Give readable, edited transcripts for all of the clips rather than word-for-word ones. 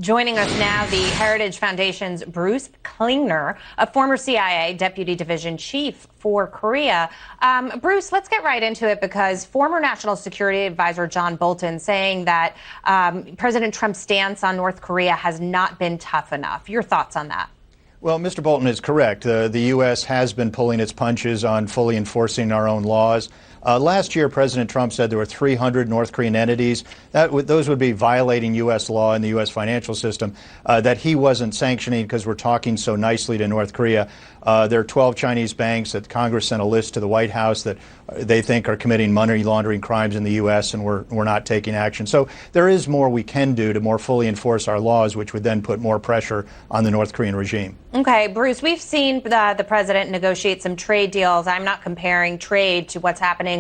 Joining us now, the Heritage Foundation's Bruce Klingner, a former CIA Deputy Division Chief for Korea. Bruce, let's get right into it because former National Security Advisor John Bolton saying that President Trump's stance on North Korea has not been tough enough. Your thoughts on that? Well, Mr. Bolton is correct. The U.S. has been pulling its punches on fully enforcing our own laws. Last year, President Trump said there were 300 North Korean entities. Those would be violating U.S. law and the U.S. financial system that he wasn't sanctioning because we're talking so nicely to North Korea. There are 12 Chinese banks that Congress sent a list to the White House that they think are committing money laundering crimes in the U.S., and we're not taking action. So there is more we can do to more fully enforce our laws, which would then put more pressure on the North Korean regime. Okay, Bruce, we've seen the president negotiate some trade deals. I'm not comparing trade to what's happening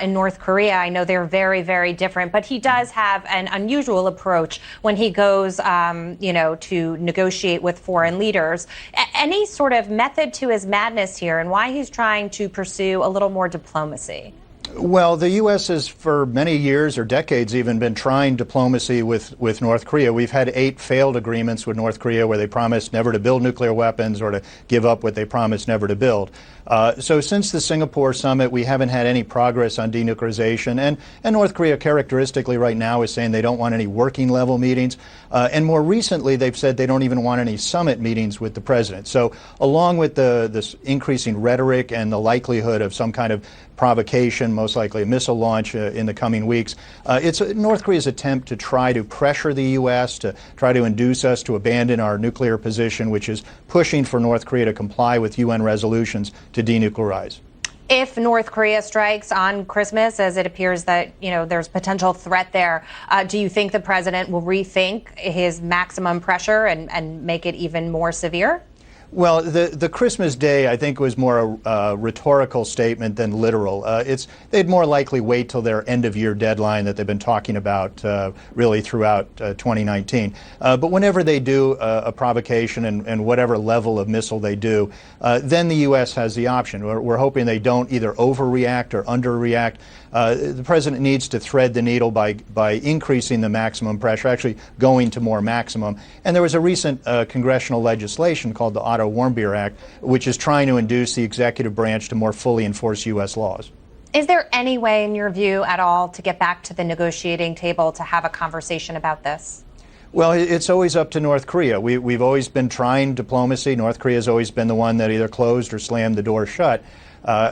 in North Korea. I know they're very, very different, but he does have an unusual approach when he goes, to negotiate with foreign leaders. Any sort of method to his madness here and why he's trying to pursue a little more diplomacy? Well, the U.S. has for many years or decades even been trying diplomacy with North Korea. We've had 8 failed agreements with North Korea where they promised never to build nuclear weapons or to give up what they promised never to build. So since the Singapore summit, we haven't had any progress on denuclearization. And North Korea characteristically right now is saying they don't want any working level meetings. And more recently, they've said they don't even want any summit meetings with the president. So along with this increasing rhetoric and the likelihood of some kind of provocation, most likely a missile launch in the coming weeks, it's North Korea's attempt to try to pressure the U.S., to try to induce us to abandon our nuclear position, which is pushing for North Korea to comply with UN resolutions to denuclearize. If North Korea strikes on Christmas, as it appears that, there's potential threat there, do you think the president will rethink his maximum pressure and make it even more severe? Well, the Christmas Day, I think, was more a rhetorical statement than literal. They'd more likely wait till their end-of-year deadline that they've been talking about really throughout 2019. But whenever they do a provocation and whatever level of missile they do, then the U.S. has the option. We're hoping they don't either overreact or underreact. The president needs to thread the needle by increasing the maximum pressure, actually going to more maximum. And there was a recent congressional legislation called the Auto Warmbier Act, which is trying to induce the executive branch to more fully enforce U.S. laws. Is there any way, in your view, at all, to get back to the negotiating table to have a conversation about this? Well, it's always up to North Korea. We've always been trying diplomacy. North Korea has always been the one that either closed or slammed the door shut.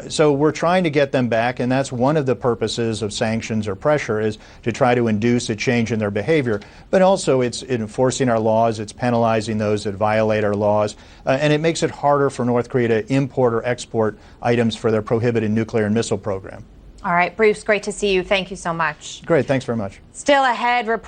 So we're trying to get them back, and that's one of the purposes of sanctions or pressure, is to try to induce a change in their behavior. But also it's enforcing our laws, it's penalizing those that violate our laws, and it makes it harder for North Korea to import or export items for their prohibited nuclear and missile program. All right, Bruce, great to see you. Thank you so much. Great, thanks very much. Still ahead, report.